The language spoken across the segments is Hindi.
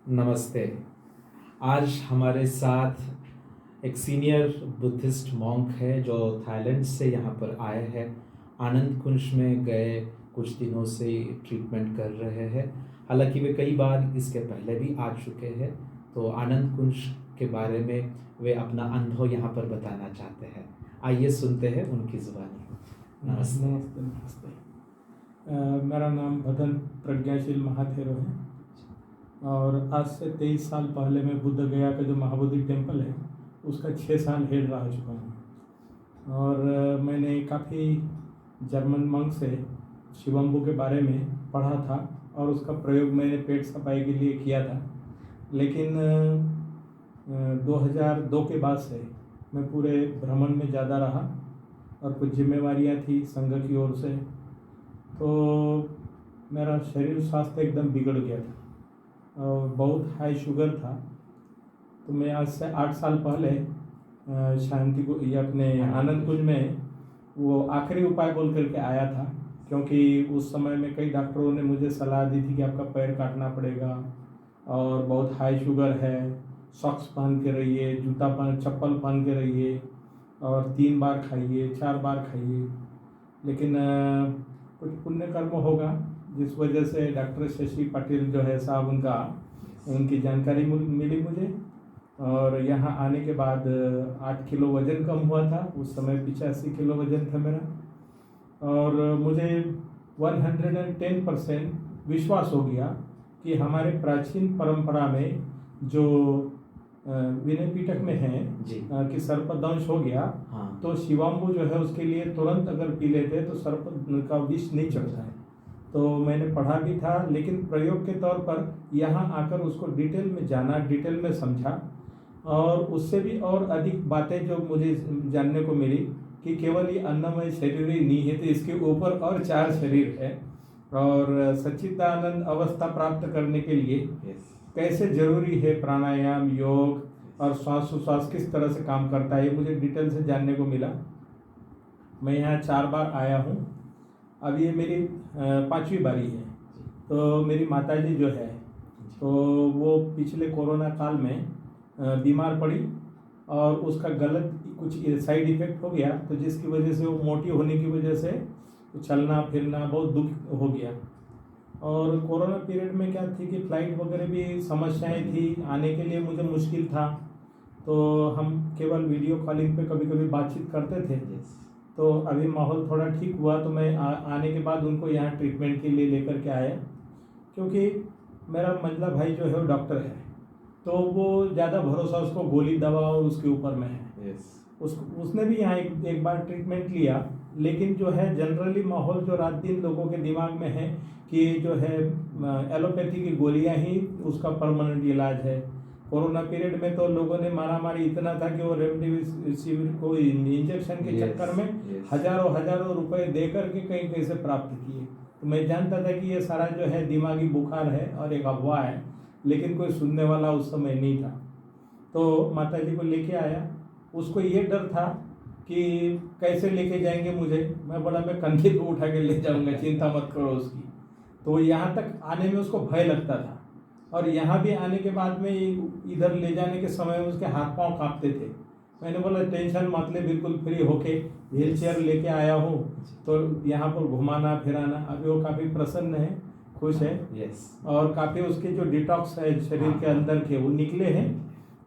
नमस्ते। आज हमारे साथ एक सीनियर बुद्धिस्ट मॉन्क है जो थाईलैंड से यहाँ पर आए हैं। आनंद कुंज में गए कुछ दिनों से ट्रीटमेंट कर रहे हैं। हालांकि वे कई बार इसके पहले भी आ चुके हैं, तो आनंद कुंज के बारे में वे अपना अनुभव यहाँ पर बताना चाहते हैं। आइए सुनते हैं उनकी ज़ुबानी। नमस्ते नमस्ते नमस्ते। मेरा नाम भदन प्रज्ञाशील महाथेरो है और आज से 23 साल पहले मैं बुद्ध गया का जो महाबोधि टेम्पल है उसका 6 साल हेड रह चुका हूँ। और मैंने काफ़ी जर्मन मंक से शिवम्बू के बारे में पढ़ा था और उसका प्रयोग मैंने पेट सफाई के लिए किया था। लेकिन 2002 के बाद से मैं पूरे भ्रमण में ज़्यादा रहा और कुछ जिम्मेवारियाँ थी संघ की ओर से, तो मेरा शरीर स्वास्थ्य एकदम बिगड़ गया था और बहुत हाई शुगर था। तो मैं आज से 8 साल पहले शांति को ये अपने आनंद कुंज में वो आखिरी उपाय बोल करके आया था, क्योंकि उस समय में कई डॉक्टरों ने मुझे सलाह दी थी कि आपका पैर काटना पड़ेगा और बहुत हाई शुगर है, सॉक्स पहन के रहिए, चप्पल पहन के रहिए और 3 बार खाइए, 4 बार खाइए। लेकिन कुछ पुण्य कर्म होगा जिस वजह से डॉक्टर शशि पाटिल जो है साहब उनकी जानकारी मिली मुझे। और यहाँ आने के बाद 8 किलो वज़न कम हुआ था। उस समय 85 किलो वज़न था मेरा और मुझे 110% विश्वास हो गया कि हमारे प्राचीन परंपरा में जो विनय पिटक में है कि सर्पदंश हो गया। हाँ। तो शिवाम्बू जो है उसके लिए तुरंत अगर पी लेते तो सर्प का विष नहीं चढ़ता है। तो मैंने पढ़ा भी था, लेकिन प्रयोग के तौर पर यहाँ आकर उसको डिटेल में जाना, डिटेल में समझा और उससे भी और अधिक बातें जो मुझे जानने को मिली कि केवल ये अन्नमय शरीर ही नहीं है, तो इसके ऊपर और 4 शरीर है। और सच्चिदानंद अवस्था प्राप्त करने के लिए कैसे जरूरी है प्राणायाम, योग और श्वास किस तरह से काम करता है, ये मुझे डिटेल से जानने को मिला। मैं यहाँ 4 बार आया हूँ। अब ये मेरी 5वीं बारी है। तो मेरी माताजी जो है तो वो पिछले कोरोना काल में बीमार पड़ी और उसका गलत कुछ साइड इफेक्ट हो गया, तो जिसकी वजह से वो मोटी होने की वजह से चलना फिरना बहुत दुख हो गया। और कोरोना पीरियड में क्या थी कि फ्लाइट वगैरह भी समस्याएं थी, आने के लिए मुझे मुश्किल था। तो हम केवल वीडियो कॉलिंग पे कभी कभी बातचीत करते थे। तो अभी माहौल थोड़ा ठीक हुआ तो मैं आने के बाद उनको यहाँ ट्रीटमेंट के लिए लेकर के आया, क्योंकि मेरा मंझला भाई जो है वो डॉक्टर है, तो वो ज़्यादा भरोसा उसको गोली दवा और उसके ऊपर में है। उसने भी यहाँ एक बार ट्रीटमेंट लिया, लेकिन जो है जनरली माहौल जो रात दिन लोगों के दिमाग में है कि जो है एलोपैथी की गोलियां ही उसका परमानेंट इलाज है। कोरोना पीरियड में तो लोगों ने मारामारी इतना था कि वो रेमडेसिविर को इंजेक्शन के चक्कर में हजारों रुपए दे करके कहीं कैसे प्राप्त किए। तो मैं जानता था कि ये सारा जो है दिमागी बुखार है और एक अफवाह है, लेकिन कोई सुनने वाला उस समय नहीं था। तो माताजी को लेके आया। उसको ये डर था कि कैसे लेके जाएंगे मुझे। मैं बोला मैं कंधे पे उठा के ले जाऊंगा, चिंता मत करो उसकी। तो यहाँ तक आने में उसको भय लगता था और यहाँ भी आने के बाद में इधर ले जाने के समय में उसके हाथ पांव कांपते थे। मैंने बोला टेंशन मत ले, बिल्कुल फ्री होके व्हील चेयर लेके आया हूँ, तो यहाँ पर घुमाना फिराना। अभी वो काफ़ी प्रसन्न है, खुश है। और काफ़ी उसके जो डिटॉक्स है शरीर के अंदर के वो निकले हैं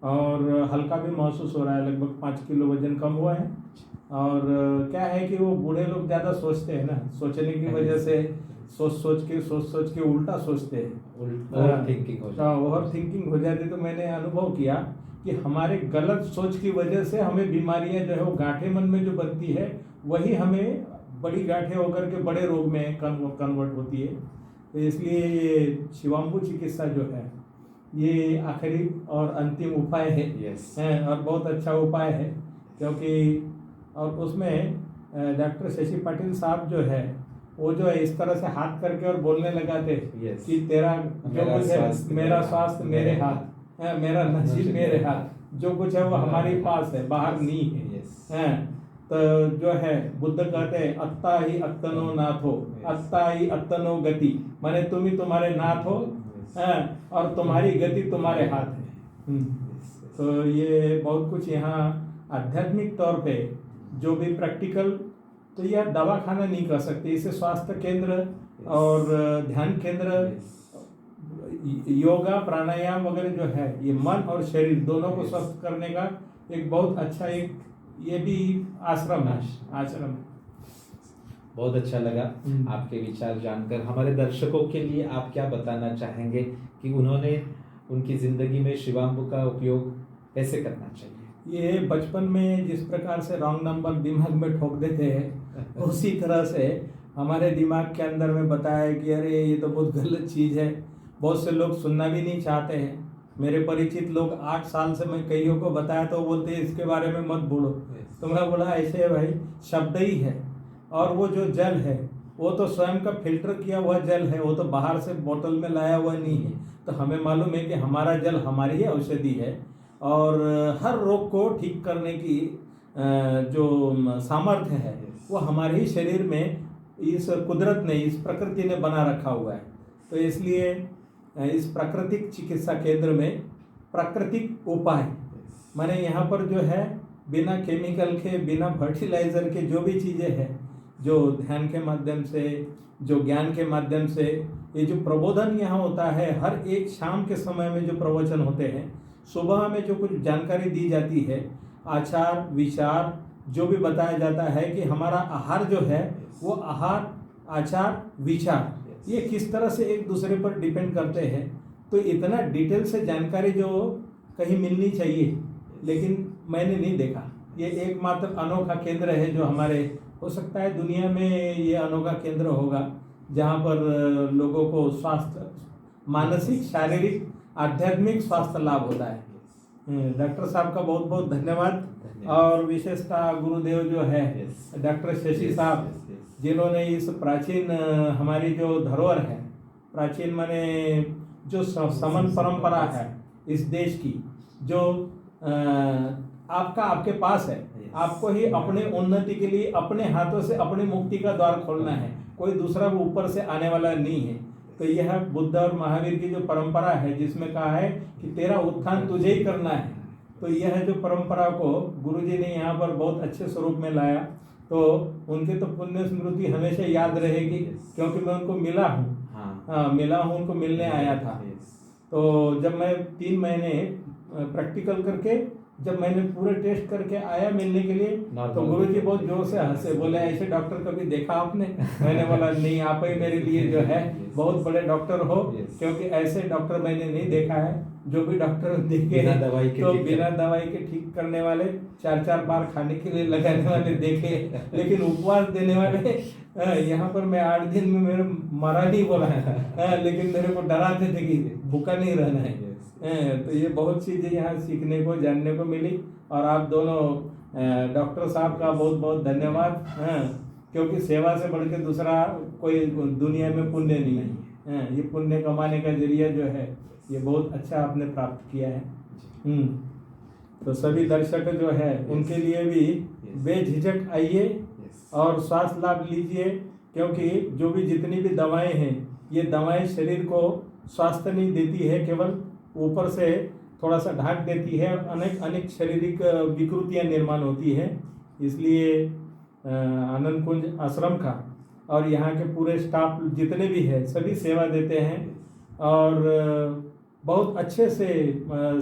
और हल्का भी महसूस हो रहा है। लगभग 5 किलो वजन कम हुआ है। और क्या है कि वो बूढ़े लोग ज़्यादा सोचते हैं ना, सोचने की वजह से सोच के उल्टा सोचते हैं, ओवर थिंकिंग हो जाती। तो मैंने अनुभव किया कि हमारे गलत सोच की वजह से हमें बीमारियां जो है वो गांठें मन में जो बनती है वही हमें बड़ी गांठें होकर के बड़े रोग में कन्वर्ट होती है। तो इसलिए ये शिवाम्बू चिकित्सा जो है ये आखिरी और अंतिम उपाय है। और बहुत अच्छा उपाय है, क्योंकि और उसमें डॉक्टर शशि पाटिल साहब जो है वो जो है इस तरह से हाथ करके और बोलने लगा थे कि तेरा जो कुछ है मेरा स्वास्थ्य मेरे हाथ, मेरा नसीब मेरे हाथ, जो कुछ है वो हमारे पास है, बाहर नहीं है। तो जो है बुद्ध कहते हैं अत्ता ही अत्तनो नाथ हो, अत्ता ही अत्तनो गति, माने तुम ही तुम्हारे नाथ हो और तुम्हारी गति तुम्हारे हाथ है। तो ये बहुत कुछ यहाँ आध्यात्मिक तौर पे जो भी प्रैक्टिकल, तो यह दवा खाना नहीं कर सकते, इसे स्वास्थ्य केंद्र और ध्यान केंद्र, योगा प्राणायाम वगैरह जो है, ये मन और शरीर दोनों को स्वस्थ करने का एक बहुत अच्छा एक ये भी आश्रम है। बहुत अच्छा लगा आपके विचार जानकर। हमारे दर्शकों के लिए आप क्या बताना चाहेंगे कि उन्होंने उनकी जिंदगी में शिवाम्बु का उपयोग कैसे करना चाहिए? ये बचपन में जिस प्रकार से रॉन्ग नंबर दिमाग में ठोक देते हैं उसी तरह से हमारे दिमाग के अंदर में बताया कि अरे ये तो बहुत गलत चीज़ है। बहुत से लोग सुनना भी नहीं चाहते हैं। मेरे परिचित लोग 8 साल से मैं कईयों को बताया तो बोलते हैं इसके बारे में मत बोलो। तो मैं बोला ऐसे है भाई, शब्द ही है, और वो जो जल है वो तो स्वयं का फिल्टर किया हुआ जल है, वो तो बाहर से बोतल में लाया हुआ नहीं है। तो हमें मालूम है कि हमारा जल हमारी ही औषधि है, और हर रोग को ठीक करने की जो सामर्थ्य है वो हमारे ही शरीर में इस कुदरत ने, इस प्रकृति ने बना रखा हुआ है। तो इसलिए इस प्राकृतिक चिकित्सा केंद्र में प्राकृतिक उपाय माने यहाँ पर जो है बिना केमिकल के, बिना फर्टिलाइजर के जो भी चीज़ें हैं, जो ध्यान के माध्यम से, जो ज्ञान के माध्यम से, ये जो प्रबोधन यहाँ होता है, हर एक शाम के समय में जो प्रवचन होते हैं, सुबह में जो कुछ जानकारी दी जाती है, आचार विचार जो भी बताया जाता है कि हमारा आहार जो है वो आहार आचार विचार ये किस तरह से एक दूसरे पर डिपेंड करते हैं। तो इतना डिटेल से जानकारी जो कहीं मिलनी चाहिए, लेकिन मैंने नहीं देखा। ये एकमात्र अनोखा केंद्र है जो हमारे, हो सकता है दुनिया में ये अनोखा केंद्र होगा जहाँ पर लोगों को स्वास्थ्य, मानसिक शारीरिक आध्यात्मिक स्वास्थ्य लाभ होता है। डॉक्टर साहब का बहुत बहुत धन्यवाद, और विशेषतः गुरुदेव जो है डॉक्टर शशि साहब, जिन्होंने इस प्राचीन हमारी जो धरोहर है, प्राचीन माने जो समन परंपरा है इस देश की, जो आपके पास है, आपको ही अपने उन्नति के लिए अपने हाथों से अपनी मुक्ति का द्वार खोलना है, कोई दूसरा वो ऊपर से आने वाला नहीं है। तो यह बुद्ध और महावीर की जो परंपरा है जिसमें कहा है कि तेरा उत्थान तुझे ही करना है, तो यह जो परंपरा को गुरुजी ने यहाँ पर बहुत अच्छे स्वरूप में लाया। तो उनके तो पुण्य स्मृति हमेशा याद रहेगी, क्योंकि मैं उनको मिला हूँ। मिला हूँ, उनको मिलने आया था। तो जब मैं 3 महीने प्रैक्टिकल करके, जब मैंने पूरे टेस्ट करके आया मिलने के लिए, तो गुरुजी बहुत जोर से हंसे, बोले ऐसे डॉक्टर कभी देखा आपने? मैंने बोला नहीं, आप ही मेरे लिए जो है बहुत बड़े डॉक्टर हो, क्योंकि ऐसे डॉक्टर मैंने नहीं देखा है। जो भी डॉक्टर देखे बिना दवाई के, तो बिना दवाई के ठीक करने वाले, 4-4 बार खाने के लिए लगाने वाले देखे, लेकिन उपवास देने वाले यहाँ पर मैं 8 दिन में मेरे मरा नहीं बोला है, लेकिन मेरे को डराते थे कि भूखा नहीं रहना है। तो ये बहुत चीज़ें यहाँ सीखने को, जानने को मिली। और आप दोनों डॉक्टर साहब का बहुत बहुत धन्यवाद, क्योंकि सेवा से बढ़ के दूसरा कोई दुनिया में पुण्य नहीं है। ये पुण्य कमाने का जरिया जो है ये बहुत अच्छा आपने प्राप्त किया है। तो सभी दर्शक जो है उनके लिए भी बेझिझक आइए और स्वास्थ्य लाभ लीजिए, क्योंकि जो भी जितनी भी दवाएं हैं, ये दवाएं शरीर को स्वास्थ्य नहीं देती है, केवल ऊपर से थोड़ा सा ढाक देती है, और अनेक शारीरिक विकृतियां निर्माण होती है। इसलिए आनंद कुंज आश्रम का और यहाँ के पूरे स्टाफ जितने भी है सभी सेवा देते हैं, और बहुत अच्छे से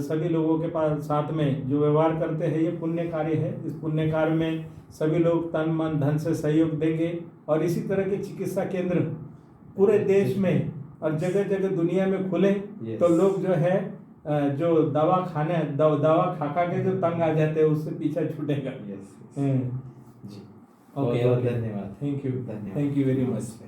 सभी लोगों के पास साथ में जो व्यवहार करते हैं। ये पुण्य कार्य है, इस पुण्य कार्य में सभी लोग तन मन धन से सहयोग देंगे, और इसी तरह के चिकित्सा केंद्र पूरे देश में और जगह जगह दुनिया में खुले। तो लोग जो है जो दवा खा के जो तंग आ जाते हैं उससे पीछा छूटेगा। जी, ओके, धन्यवाद। Thank you very much.